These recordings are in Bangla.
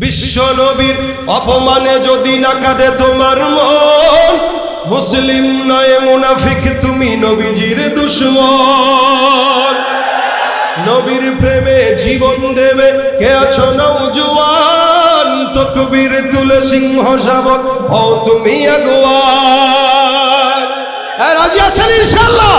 বিশ্ব নবীর অপমানে যদি না কাঁদে তোমার মন, মুসলিম নয় মুনাফিক তুমি নবীজির দুশমন। নবীর প্রেমে জীবন দেবে কে আছো নওজোয়ান, তাকবীর তুলে সিংহ শাবক হও তুমি আগুয়ান। রাজি আছেন ইনশাআল্লাহ?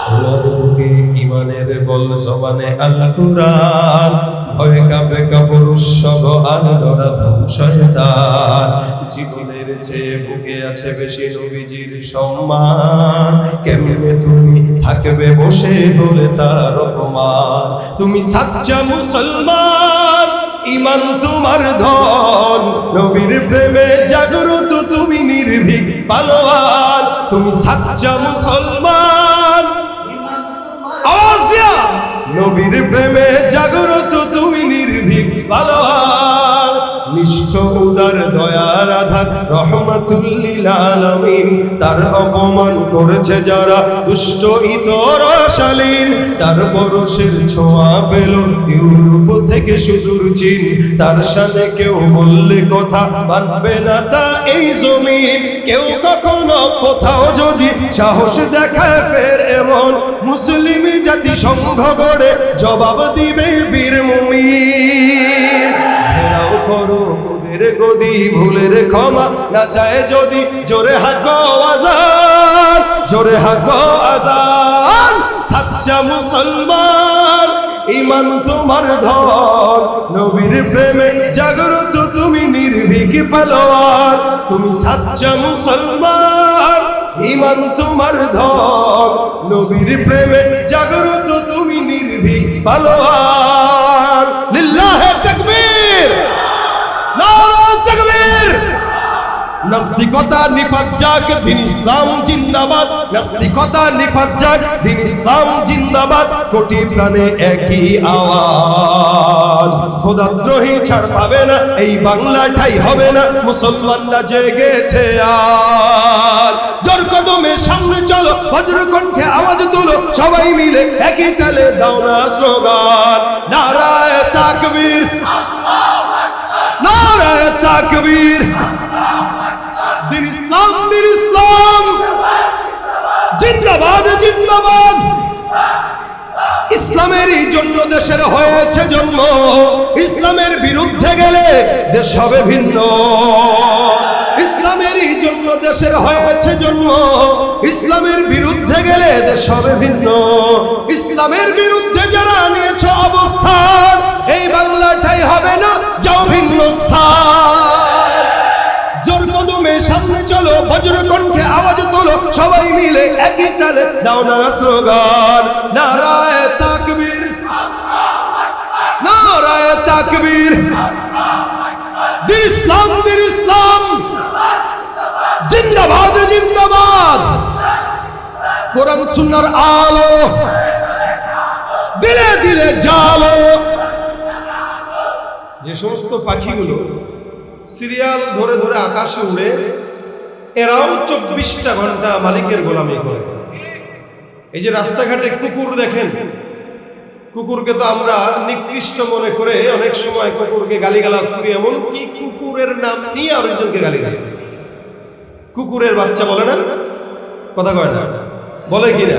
তোমার বুকে ঈমানের বল জবানে আল কুরআন, ভয় কাঁপে কাপুরুষ সব আর ডরা শয়তান। জীবনের চেয়ে বুকে আছে বেশি নবীজির সম্মান, কেমনে তুমি থাকবে বসে বলে তার অপমান। তুমি সাচ্চা মুসলমান, ঈমান তোমার ধন, নবীর প্রেমে জাগ্রত তুমি নির্ভীক পালোয়ান। তুমি সাচ্চা মুসলমান, আওয়াজ দিয়া, নবীর প্রেমে জাগ্রত তুমি নির্ভীক পালোয়ান। নিষ্ঠ উদার দয়ার আধার রহমাতুল লিল আলামিন, তার অপমান করেছে যারা দুষ্ট ইতর শালীন। তার পরশের ছোঁয়া পেল ইউরোপ থেকে সুদূর চীন, তার সাথে কেউ বললে কথা মানবে না তা এই জমিন। কেউ কখনো কোথাও যদি সাহস দেখায় ফের এমন, মুসলিম জাতি সংঘ গড়ে জবাব দিবে বীর মুমিন। ঘেরাও করো ওদের গদি, ভুলের ক্ষমা না চায় যদি, জোরে হাঁকো আজান, জোরে হাঁকো আজান। সাচ্চা মুসলমান, ঈমান তোমার ধন, নবীর প্রেমে জাগ্রত তুমি নির্ভীক পালোয়ান। তুমি সাচ্চা মুসলমান, ঈমান তোমার ধন, নবীর প্রেমে জাগ্রত তুমি নির্ভীক পালোয়ান। লিল্লাহে তাকবীর, নারায়ে তাকবীর। নাস্তিকতা নিপাত যাক, দিন ইসলাম জিন্দাবাদ। নাস্তিকতা নিপাত যাক, দিন ইসলাম জিন্দাবাদ। কোটি প্রাণে একই আওয়াজ, খোদাদ্রোহী ছাড় পাবে না, এই বাংলা ঠাই হবে না, মুসলমানরা জেগেছে আজ। জোর কদমে সামনে চলো, বজ্র কণ্ঠে আওয়াজ তুলো, সবাই মিলে একই তালে দাও না স্লোগান। নারায়ে তাকবীর, নারায়ে তাকবীর। দিন ইসলাম, দিন ইসলাম জিন্দাবাদ, জিন্দাবাদ। ইসলামেরই জন্য দেশের হয়েছে জন্ম, ইসলামের বিরুদ্ধে গেলে দেশ হবে ভিন্ন। ইসলামেরই জন্য দেশের হয়েছে জন্ম, ইসলামের বিরুদ্ধে গেলে দেশ হবে ভিন্ন। ইসলামের বিরুদ্ধে যারা নিয়েছ অবস্থান, এই বাংলাটাই হবে না, যাও ভিন্ন স্থান। জোর কদমে সামনে চলো, বজ্র কণ্ঠে আওয়াজ তোলো, সবাই মিলে একই তালে দাও না স্লোগান। নারায়ে তাকবীর, নারায়ে তাকবীর। দিন ইসলাম, দিন ইসলাম জিন্দাবাদ, জিন্দাবাদ। কোরআন সুন্নাহর আলো দিলে দিলে জালো। যে সমস্ত পাখিগুলো সিরিয়াল ধরে ধরে আকাশে উড়ে, এরাও 24টা ঘন্টা মালিকের গোলামি করে। এই যে রাস্তাঘাটে কুকুর দেখেন, কুকুরকে তো আমরা নিকৃষ্ট মনে করে অনেক সময় কুকুরকে গালিগালাজ করি, এমন কি কুকুরের নাম নিয়ে আরেকজনকে গালিগালাজ। কুকুরের বাচ্চা বলে না, কথা কয় না, বলে কি না?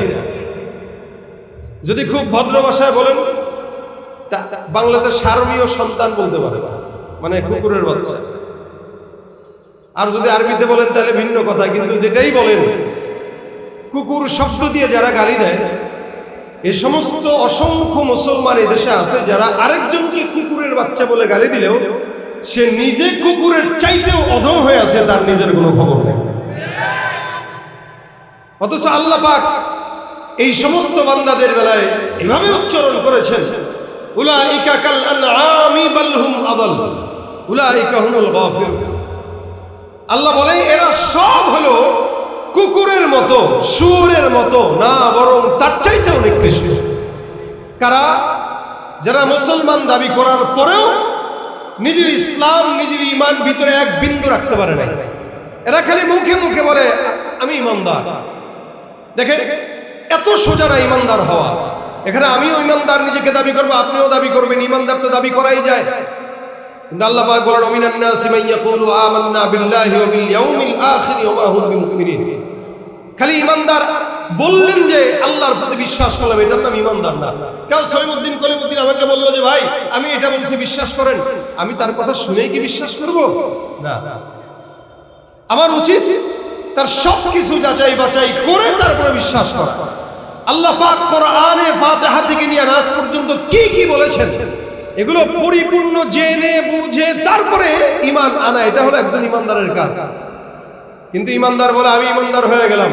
যদি খুব ভদ্র ভাষায় বলেন, বাংলাতে সারমীয় সন্তান বলতে পারে, মানে কুকুরের বাচ্চা। আর যদি আরবিতে বলেন তাহলে ভিন্ন কথা, কিন্তু যেটাই বলেন, কুকুর শব্দ দিয়ে যারা গালি দেয়, এ সমস্ত অসংখ্য মুসলমান এদেশে আছে যারা আরেকজনকে কুকুরের বাচ্চা বলে গালি দিলেও সে নিজে কুকুরের চাইতেও অধম হয়ে আছে, তার নিজের কোনো খবর নেই। অথচ আল্লাহ পাক এই সমস্ত বান্দাদের বেলায় এভাবে উচ্চারণ করেছেন, উলাইকা কাল আনআমি বাল হুম আদাল, উলাইকা হুমুল গাফিলুন। আল্লাহ বলে এরা সব হলো কুকুরের মতো, শুয়োরের মতো, না বরং তার চাইতেও নিকৃষ্ট। কারা? যারা মুসলমান দাবি করার পরেও নিজের ইসলাম, নিজের ঈমান ভিতরে এক বিন্দু রাখতে পারে না। এরা খালি মুখে মুখে বলে আমি ঈমানদার। দেখেন, এত সোজা না ঈমানদার হওয়া। এখানে আমিও ঈমানদার নিজেকে দাবি করবো, আপনিও দাবি করবেন, ঈমানদার তো দাবি করাই যায়। কিন্তু আল্লাহ পাক বলেন মিনান নাসি মান ইয়াকুলু আমান্না বিল্লাহি ওয়া বিল ইয়াউমিল আখির ওয়া মা হুম বিমুমিনিন। খালি ইমানদার বললেন যে আল্লাহর প্রতি বিশ্বাস করলাম, এটার নাম ইমানদার না। কেউ সলিমুদ্দিন কলিমুদ্দিন আমাকে বললো যে ভাই আমি এটা বলছি বিশ্বাস করেন, আমি তার কথা শুনেই কি বিশ্বাস করব? না, আমার উচিত তার সবকিছু যাচাই বাছাই করে তারপরে বিশ্বাস করা। আল্লাহ পাক কোরআনে ফাতিহা থেকে নিয়ে নাস পর্যন্ত কি কি বলেছেন এগুলো পরিপূর্ণ জেনে বুঝে তারপরে ঈমান আনা, এটা হলো একজন ঈমানদারের কাজ। কিন্তু ঈমানদার বলে আমি ঈমানদার হয়ে গেলাম,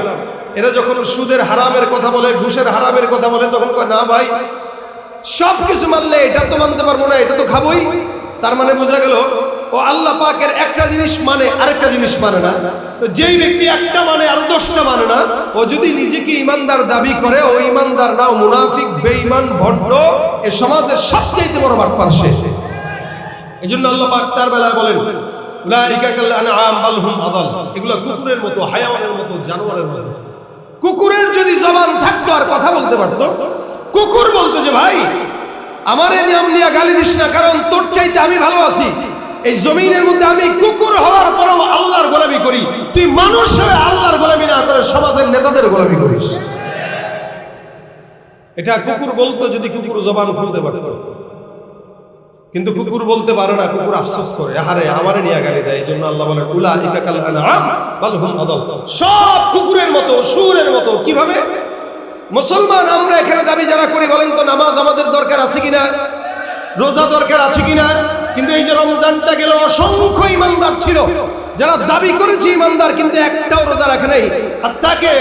এরা যখন সুদের হারামের কথা বলে, ঘুষের হারামের কথা বলে, তখন কয় না ভাই সব কিছু মানলে এটা তো মানতে পারবো না, এটা তো খাবোই। তার মানে বোঝা গেল ও আল্লাহ পাকের একটা জিনিস মানে আরেকটা জিনিস মানে না। তো যেই ব্যক্তি একটা মানে আর 10টা মানে না, ও যদি নিজেকে ঈমানদার দাবি করে ও ঈমানদার না, ও মুনাফিক, বেঈমান, ভণ্ড, এ সমাজের সবচেয়ে বড় বাটপার সে। এজন্য আল্লাহ পাক তার বেলায় বলেন উলাইকা কাল আনআম বাল হুম আদাল, এগুলো কুকুরের মতো, হায়াওয়ানের মতো, জানোয়ারের মতো। কুকুরের যদি জবান থাকতো আর কথা বলতে পারতো, কুকুর বলতো যে ভাই আমারে নাম নিয়ে গালি দিস না, কারণ তোর চাইতে আমি ভালো আছি। এই জমিনের মধ্যে আমি কুকুর হওয়ার পরেও আল্লাহর গোলামি করি, তুই মানুষ হয়ে আল্লাহর গোলামি না করে সমাজের নেতাদের গোলামি করিস। এটা কুকুর বলতো যদি কুকুর জবান খুলতে পারতো, কিন্তু কুকুর বলতে পারে না। কুকুর আফসোস করে, আহারে আমারে নিয়ে গালি দেয়। এই জন্য আল্লাহ বলেন উলাইকা কাল আনআম বাল হুম আদাল, সব কুকুরের মতো, সুরের মতো। কিভাবে? মুসলমান আমরা এখানে দাবি যারা করি, বলেন তো নামাজ আমাদের দরকার আছে কিনা, রোজা দরকার আছে কিনা? কিন্তু এই যে রমজানটা গেল, অসংখ্য ইমানদার ছিল যারা দাবি করেছে ইমানদার, কিন্তু একটাও রোজা রাখে নাই। আর তাকে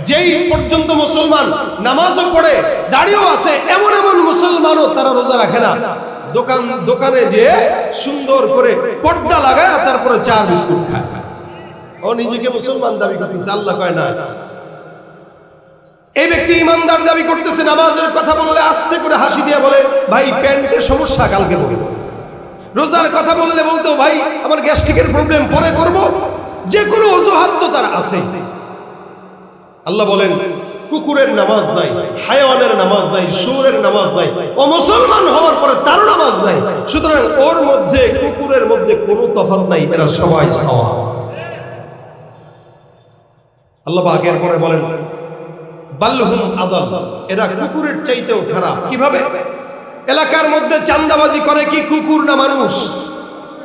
যেই পর্যন্ত মুসলমান নামাজও পড়ে, দাড়িও আছে, এমন এমন মুসলমানও তারা রোজা রাখে না। দোকানে যে সুন্দর করে পর্দা লাগায় তারপরে 4 বিস্কুট খায়, ও নিজেকে মুসলমান দাবি করতেছে। আল্লাহ কয় না। এই ব্যক্তি ইমানদার দাবি করতেছে, নামাজের কথা বললে আস্তে করে হাসি দিয়ে বলে ভাই প্যান্টের সমস্যা কালকে বলবো। রোজার কথা বললে বলতো ভাই আমার গ্যাস্ট্রিকের প্রবলেম পরে করব। যে কোনো অজুহাত তো তার আছে। আল্লাহ বলেন কুকুরের নামাজ নাই, হায়াওয়ানের নামাজ নাই, শুয়োরের নামাজ নাই, ও মুসলমান হওয়ার পরে তারও নামাজ নাই। সুতরাং ওর মধ্যে কুকুরের মধ্যে কোনো তফাৎ নাই, এরা সবাই সওয়া। আল্লাহ পাক এরপরে বলেন বাল হুম আদাল, এরা কুকুরের চাইতেও খারাপ। কিভাবে? এলাকার মধ্যে চাঁদাবাজি করে কি কুকুর না মানুষ?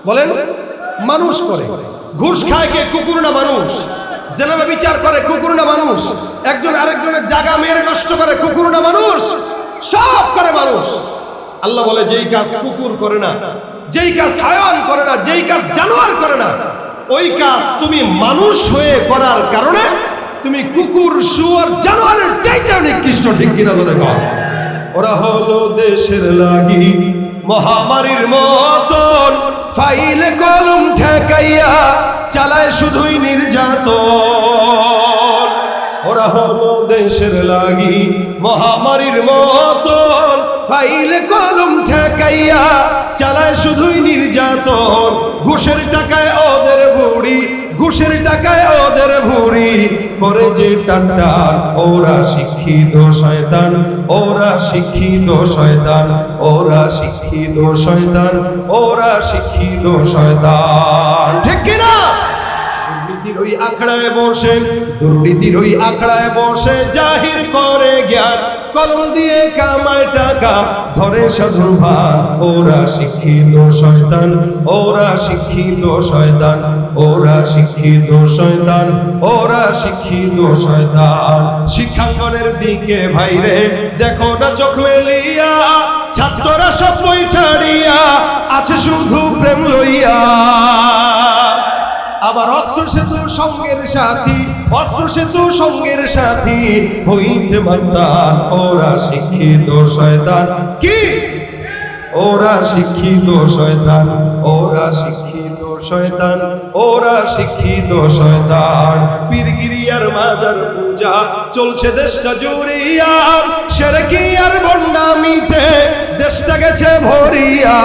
বলেন, মানুষ করে। ঘুষ খায় কে, কুকুর না মানুষ? জেনাবে বিচার করে কুকুর না মানুষ? একজন আরেকজনের জায়গা মেরে নষ্ট করে কুকুর না মানুষ? সব করে মানুষ। আল্লাহ বলে যেই কাজ কুকুর করে না, যেই কাজ হায়াওয়ান করে না, যেই কাজ জানোয়ার করে না, ওই কাজ তুমি মানুষ হয়ে করার কারণে তুমি কুকুর, শুয়োর, জানোয়ারের চাইতে নিকৃষ্ট। ঠিক কিনা ধরে কর? ওরা হলো দেশের লাগি মহামারীর মতন, ফাইলে কলম ঠেকাইয়া চালায় শুধুই নির্যাতন। ওরা হলো দেশের লাগি মহামারীর মতন, ফাইলে কলম ঠেকাইয়া চালায় শুধুই নির্যাতন। ঘুষের টাকায় ওদের বুড়ি, ঘুষের টাকায় ওদের ভুড়ি করে যে টান টান। ওরা শিক্ষিত শয়তান, ওরা শিক্ষিত শয়তান, ওরা শিক্ষিত শয়তান, ওরা শিক্ষিত শয়তান। ঠিক কিনা? দুর্নীতির ওই আখড়ায় বসে, দুর্নীতির ওই আখড়ায় বসে জাহির করে জ্ঞান, কলম দিয়ে কামায় টাকা ধরে সাধুর ভান। ওরা শিক্ষিত শয়তান, ওরা শিক্ষিত শয়তান, ওরা শিক্ষিত শয়তান, ওরা শিক্ষিত শয়তান। শিক্ষাঙ্গনের দিকে ভাইরে দেখো না চোখ মেলিয়া, ছাত্ররা সব বই ছাড়িয়া আছে শুধু প্রেম লইয়া। আবার অস্ত্র সেতু সঙ্গের সাথী, অস্ত্র সেতু সঙ্গের সাথী হইতে মাস্তান। ওরা শিক্ষিত শয়তান। কি? ওরা শিক্ষিত শয়তান, ওরা শিক্ষিত শয়তান, ওরা শিক্ষিত শয়তান। পীরগিরিয়ার মাজার পূজা চলছে দেশটা জুড়িয়া, শিরকি আর ভণ্ডামিতে দেশটা গেছে ভরিয়া।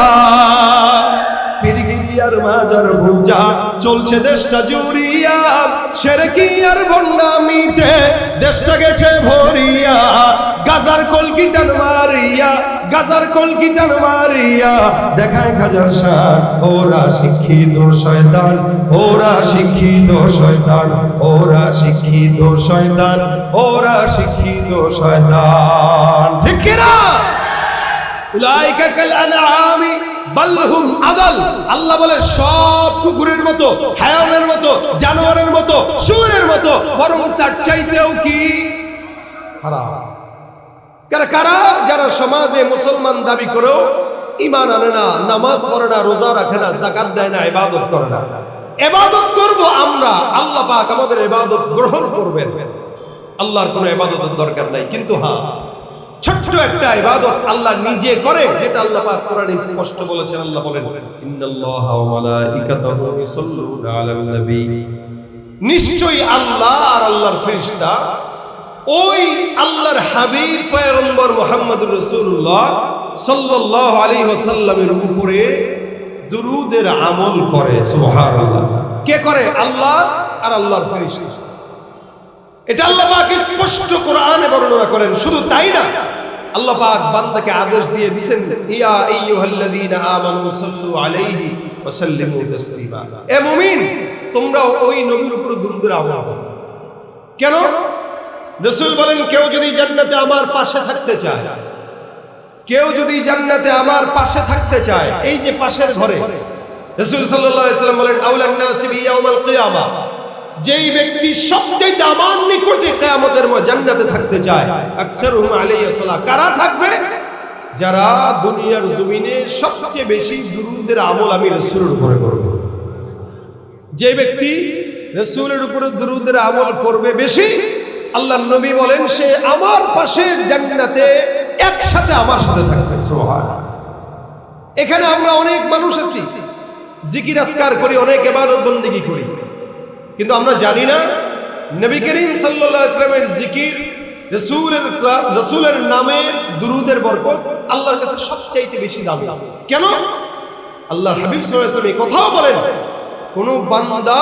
পীরগিরি আর মাজার পূজা চলছে দেশটা জুড়িয়া, শিরকি আর ভণ্ডামিতে দেশটা গেছে ভরিয়া। গাজার কলকি টান মারিয়া, গাজার কলকি টান মারিয়া দেখায় খাজার শান। ওরা শিক্ষিত শয়তান, ওরা শিক্ষিত শয়তান, ওরা শিক্ষিত শয়তান, ওরা শিক্ষিত শয়তান। ঠিক কি না? উলাইকা কাল আনআমি বাল হুম আদাল। আল্লাহ বলে সব কুকুরের মতো, হায়ানের মতো, জানোয়ারের মতো, শুয়োরের মতো, বরং তার চাইতেও কি খারাপ। কারা কারা? যারা সমাজে মুসলমান দাবি করেও ঈমান আনে না, নামাজ পড়ে না, রোজা রাখে না, যাকাত দেয় না, ইবাদত করে না। ইবাদত করব আমরা, আল্লাহ পাক আমাদের ইবাদত গ্রহণ করবেন। আল্লাহর কোনো ইবাদতের দরকার নাই, কিন্তু হ্যাঁ ছোট্ট একটা ইবাদত আল্লাহ নিজে করে, যেটা আল্লাহ পাক কোরআনে স্পষ্ট বলেছেন। আল্লাহ বলেন ইন্নাল্লাহা ওয়া মালাইকাতাহু ইউসাল্লুনা আলান নবী। নিশ্চয়ই আল্লাহ আর আল্লাহর ফেরেশতা ওই আল্লাহর হাবিব পয়গম্বর মুহাম্মদুর রাসূলুল্লাহ সাল্লাল্লাহু আলাইহি ওয়াসাল্লামের উপরে দুরূদের আমল করে। সুবহানাল্লাহ। কে করে? আল্লাহ আর আল্লাহর ফেরেশতা। এটা আল্লাহ পাক স্পষ্ট কোরআনে বর্ণনা করেন। শুধু তাই না, আল্লাহ পাক বান্দাকে আদেশ দিয়ে দিবেন, ইয়া আইয়ুহাল্লাযীনা আমানু সাল্লু আলাইহি ওয়া সাল্লিমু তাসলিমা। এ মুমিন, তোমরা ওই নবীর উপর দুরূদের আমল করো। কেন? রাসূল বলেন, কেউ যদি জান্নাতে আমার পাশে থাকতে চায়, কেউ যদি জান্নাতে আমার পাশে থাকতে চায়, এই যে পাশের ঘরে, রাসূল সাল্লাল্লাহু আলাইহি ওয়াসাল্লাম বলেন, আউলান নাসি বিয়াউমাল কিয়ামা, যেই ব্যক্তি সবচেয়ে আমার নিকটে কিয়ামতের জান্নাতে থাকতে চায়, আকসারুহুম আলাইহিস সালাহ। কারা থাকবে? যারা দুনিয়ার জমিনে সবচেয়ে বেশি দুরূদের আমল আমি রাসূলের উপরে করব। যে ব্যক্তি রাসূলের উপরে দুরূদের আমল করবে বেশি, আল্লাহর নবী বলেন, সে আমার পাশে জান্নাতে একসাথে আমার সাথে থাকবে। সুবহানাল্লাহ। এখানে আমরা অনেক মানুষ আছি, জিকির আজকার করি, অনেক ইবাদত বন্দেগী করি, কিন্তু আমরা জানি না নবী করিম সাল্লাল্লাহু আলাইহি ওয়াসাল্লামের জিকির, রাসূলের নামের দুরূদের বরকত আল্লাহর কাছে সবচাইতে বেশি দামি। কেন? আল্লাহর হাবিব সাল্লাল্লাহু আলাইহি ওয়াসাল্লাম এই কথাও বলেন, কোন বান্দা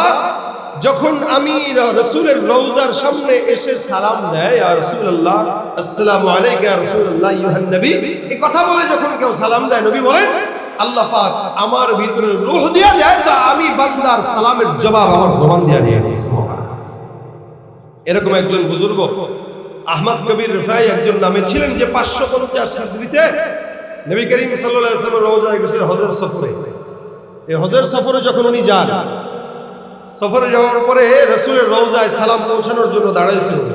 যখন আমি রাসূলের রওজার সামনে এসে সালাম দেয়, ইয়া রাসূলুল্লাহ আসসালামু আলাইকা ইয়া রাসূলুল্লাহ আইয়ুহান নবী, এই কথা বলে যখন কেউ সালাম দেয়, নবী বলেন আল্লাহ পাক আমার ভিতরে রূহ দিয়া দেয়, তো আমি বান্দার সালামের জবাব আমার জবান দিয়া দিয়ে দিই। সুবহানাল্লাহ। এরকম একজন বুজুর্গ আহমদ কবির রিফাই একজন নামে ছিলেন, যে 550 হিজরিতে নবী করিম সাল্লাল্লাহু আলাইহি ওয়াসাল্লাম রওজায় গেছেন হজের সফরে। এই হজের সফরে যখন উনি যান, সফরে যাওয়ার পরে রাসূলের রওজায় সালাম পৌঁছানোর জন্য দাঁড়াইছিলেন।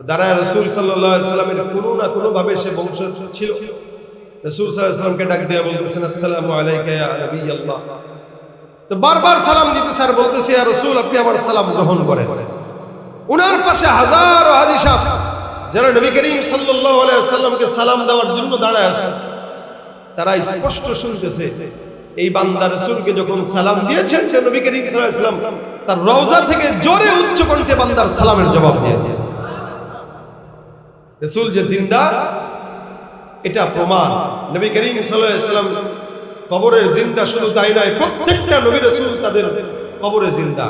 দাঁড়ায় রাসূল সাল্লাল্লাহু আলাইহি ওয়াসাল্লামের কোনো না কোনো ভাবে সে বংশ ছিল। রাসূল সাল্লাল্লাহু আলাইহি ওয়াসাল্লামকে ডাক দিয়ে বলতেছেন, আসসালামু আলাইকা ইয়া নবিয়াল্লাহ। তো বারবার সালাম দিতেছে আর বলতেছে, ইয়া রাসূল আপনি আমার সালাম গ্রহণ করেন। উনার পাশে হাজারো হাজী সাহেব যারা নবী করিম সাল্লাল্লাহু আলাইহি ওয়াসাল্লামকে সালাম দেওয়ার জন্য দাঁড়ায় আছে, তারা স্পষ্ট শুনতেছে এই বান্দা রাসূলকে যখন সালাম দিয়েছেন, যে নবী করিম সাল্লাল্লাহু আলাইহি ওয়াসাল্লাম তার রওজা থেকে জোরে উচ্চ কণ্ঠে বান্দার সালামের জবাব দিয়েছে। রাসূল যে জিন্দা, এটা প্রমাণ। নবী করিম সাল্লাল্লাহু আলাইহি ওয়াসাল্লাম কবরের জিন্দা, শুধু তাই নয়, প্রত্যেকটা নবী রাসূল তাদের কবরে জিন্দা।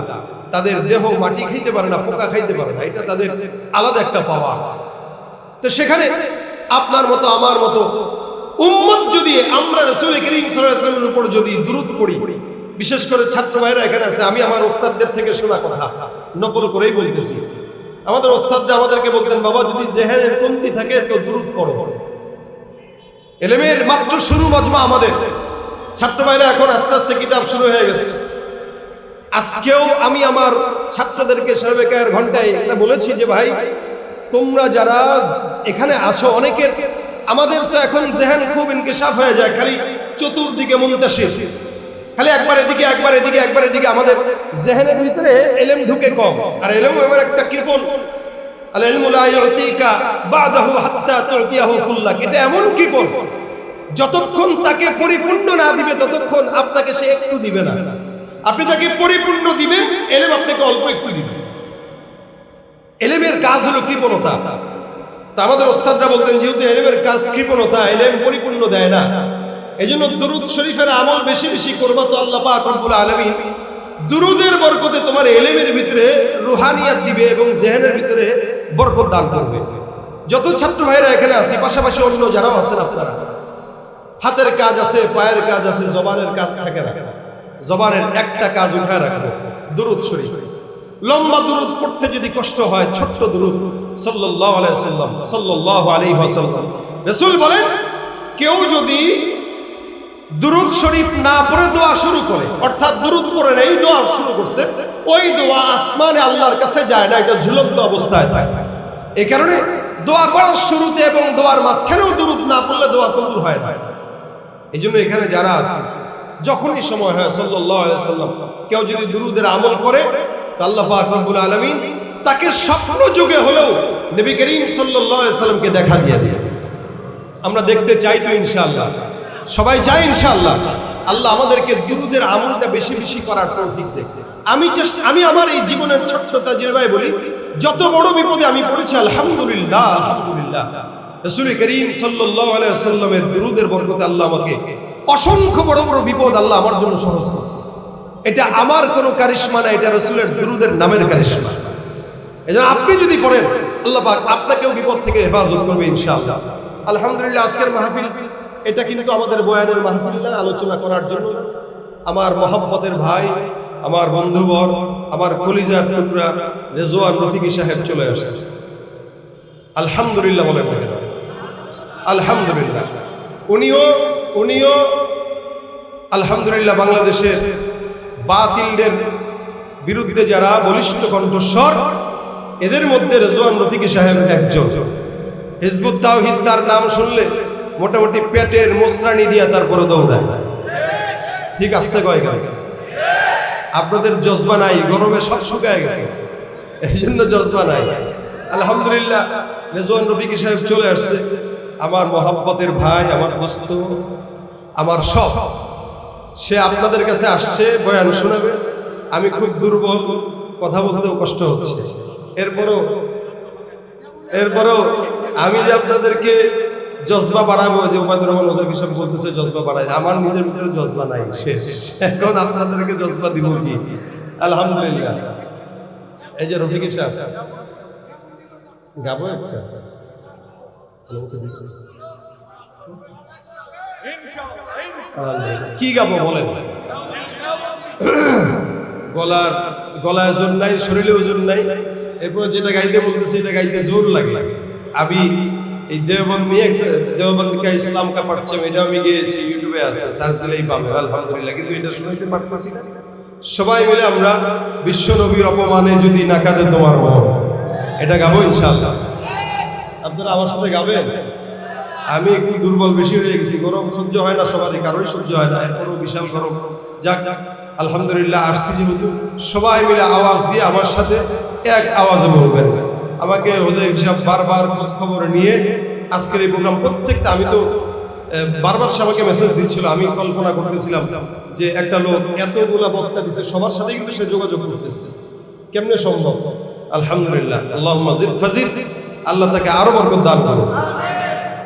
তাদের দেহ মাটি খাইতে পারে না, পোকা খাইতে পারে না, এটা তাদের আলাদা একটা পাওয়া। তো সেখানে আপনার মতো আমার মতো উম্মত যদি আমরা রাসূল করিম সাল্লাল্লাহু আলাইহি ওয়াসাল্লামের উপর যদি দুরূদ পড়ি, বিশেষ করে ছাত্র ভাইরা এখানে আছে, আমি আমার ওস্তাদদের থেকে শোনা কথা নকল করেই বলতেছি। আমাদের ওস্তাদরা আমাদেরকে বলতেন, বাবা যদি জেহেনের কমতি থাকে তো দুরূদ পড়ো। ইলমের মাত্র শুরু মজমা আমাদের। ছাত্র ভাইরা এখন আস্তে আস্তে কিতাব শুরু হয়ে গেছে। আজকেও আমি আমার ছাত্রদেরকে সর্বেকার ঘন্টায় এটা বলেছি যে ভাই, তোমরা যারা এখানে আছো, অনেকের আমাদের তো এখন জেহেন খুব ইনকিশাফ হয়ে যায়, খালি চতুর্দিকে মুনতাশির, খালি একবার এদিকে একবার এদিকে একবার এদিকে, আমাদের জেহেনের ভিতরে ইলম ঢুকে কম। আর ইলম এমন একটা কৃপণ, আল ইলমু লা ইউতিকা বাদাহু হাত্তা তুতিয়াহু কুল্লাক, এটা এমন কৃপণ, যতক্ষণ তাকে পরিপূর্ণ না দিবে ততক্ষণ আপনাকে সে একটু দিবে না। আপনি তাকে পরিপূর্ণ দিবেন, ইলম আপনাকে অল্প একটু দিবে। ইলমের কাজ হলো কৃপণতা। তা আমাদের ওস্তাদরা বলতেন, যেহেতু ইলমের কাজ কৃপণতা, ইলম পরিপূর্ণ দেয় না, এজন্য দুরূদ শরীফের আমল বেশি বেশি করবা তো আল্লাহ পাক রব্বুল আলামিন দুরূদের বরকতে তোমার ইলমের ভিতরে রুহানিয়াত দিবে এবং জেহেনের ভিতরে বরকত দান করবে। যত ছাত্র ভাইরা এখানে আছি, পাশাপাশি অন্য যারাও আছেন, আপনারা হাতের কাজ আছে, পায়ের কাজ আছে, জবানের কাজ থাকে না, জবানের একটা কাজ উঠায় রাখবো, দুরূদ শরীফ। লম্বা দুরূদ পড়তে যদি কষ্ট হয়, ছোট্ট দুরূদ সাল্লাল্লাহু আলাইহি ওয়াসাল্লাম, সাল্লাল্লাহু আলাইহি ওয়াসাল্লাম। রাসূল বলেন, কেউ যদি দুরূদ শরীফ না পড়ে দোয়া শুরু করে, অর্থাৎ দুরূদ পড়ে নেই, দোয়া শুরু করছে, ওই দোয়া আসমানে আল্লাহর কাছে যায় না, এটা ঝুলন্ত অবস্থায় থাকে। এই কারণে দোয়া করার শুরুতে এবং দোয়ার মাঝখানেও দুরূদ না পড়লে দোয়া কবুল হয় না। এই জন্য এখানে যারা আছে, যখনই সময় হয় সাল্লাল্লাহু আলাইহি ওয়াসাল্লাম কেউ যদি দুরূদের আমল করে, আল্লাহ পাক রব্বুল আলামিন তাকে স্বপ্ন যুগে হলেও নবী করিম সাল্লাল্লাহু আলাইহি ওয়াসাল্লামকে দেখা দিয়ে দিবে। আমরা দেখতে চাই তো ইনশাআল্লাহ, সবাই চাই ইনশাআল্লাহ। আল্লাহ আমাদেরকে দুরূদের আমলটা বেশি বেশি করার তৌফিক দেয়। আমি আমার এই জীবনের ছোট্ট তাজরিবায় বলি, যত বড় বিপদে আমি পড়েছি, আলহামদুলিল্লাহ আলহামদুলিল্লাহ, রাসূল করিম সাল্লাল্লাহু আলাইহি ওয়াসাল্লামের দুরূদের বরকতে আল্লাহ আমাকে অসংখ্য বড় বড় বিপদ আল্লাহ আমার জন্য সহজ করেছে। এটা আমার কোনো কারিশমা না, এটা রাসূলের দুরূদের নামের কারিশমা। এজন্য আপনি যদি পড়েন, আল্লাহ পাক আপনাকেও বিপদ থেকে হেফাজত করবে ইনশাআল্লাহ। আলহামদুলিল্লাহ, আজকের মাহফিল এটা কিন্তু আমাদের বয়ানের মাহফিল না, আলোচনা করার জন্য। আমার মহব্বতের ভাই, আমার বন্ধুবর, আমার কলিজার টুকরা রেজওয়ান রফিকি সাহেব চলে আসছে। আলহামদুলিল্লাহ বলেন না কেন? আলহামদুলিল্লাহ। উনিও আলহামদুলিল্লাহ বাংলাদেশের বাতিলদের বিরুদ্ধে যারা বলিষ্ঠ কণ্ঠস্বর, এদের মধ্যে রেজওয়ান রফিকি সাহেব একজন। হিজবুত তাওহীদ তার নাম শুনলে মোটামুটি পেটের মোসরানি দিয়া তারপরে দৌড়ায়। ঠিক আসতে কয় গেল? আপনাদের জজবা নাই, গরমে সব শুকায় গেছে, এই জন্য জজবা নাই। আলহামদুলিল্লাহ, রেজওয়ান রফিকি সাহেব চলে আসছে, আমার মহব্বতের ভাই, আমার দোস্ত, আমার সব। সে আপনাদের কাছে আসছে, বয়ান শোনাবে। আমি খুব দুর্বল, কথা বলতেও কষ্ট হচ্ছে। এরপরও আমি যে আপনাদেরকে জজবা বাড়াবো, যে ওবায়দুর রহমান ওজাফি সাহেব বলতেছে জজবা বাড়ায়, আমার নিজের ভিতরে জজবা নাই, শেষ। এখন আপনাদেরকে জজবা দিব কি? আলহামদুলিল্লাহ। এই যে রফিকি সাহেব গাবো একটা, কি গাবো বলেন? গলায় ওজন নাই, শরীরে ওজন নাই, এরপরে যেটা গাইতে বলতেছে এটা গাইতে জোর লাগে। আমি এই দেওবন্দ কা ইসলাম কা পারচাম, এটা আমি গিয়েছি, ইউটিউবে আছে, সার্চ দিলেই পাবেন। আলহামদুলিল্লাহ, কিন্তু এটা শুনাইতে পারতেছি না। সবাই মিলে আমরা বিশ্ব নবীর অপমানে যদি না কাঁদে তোমার মন, এটা গাবো ইনশাআল্লাহ। আপনারা আমার সাথে গাবেন? আমি একটু দুর্বল বেশি হয়ে গেছি, গরম সহ্য হয় না, সবারই কারোই সহ্য হয় না, এরপরও বিশাল গরম। যাক আলহামদুলিল্লাহ, আসছি যেহেতু সবাই মিলে আওয়াজ দিয়ে আমার সাথে এক আওয়াজে বলবেন। আমাকে হুজাইফ সাহেব বারবার খোঁজ খবর নিয়ে আজকের এই প্রোগ্রাম প্রত্যেকটা, আমি তো বারবার সে আমাকে মেসেজ দিচ্ছিল, আমি কল্পনা করতেছিলাম যে একটা লোক এতগুলা বক্তা দিচ্ছে, সবার সাথে কিন্তু সে যোগাযোগ করতেছে, কেমনে সম্ভব? আলহামদুলিল্লাহ, আল্লাহুম্মা জিদ ফাজিদ, আল্লাহ তাকে আরো বরকত দান করুন।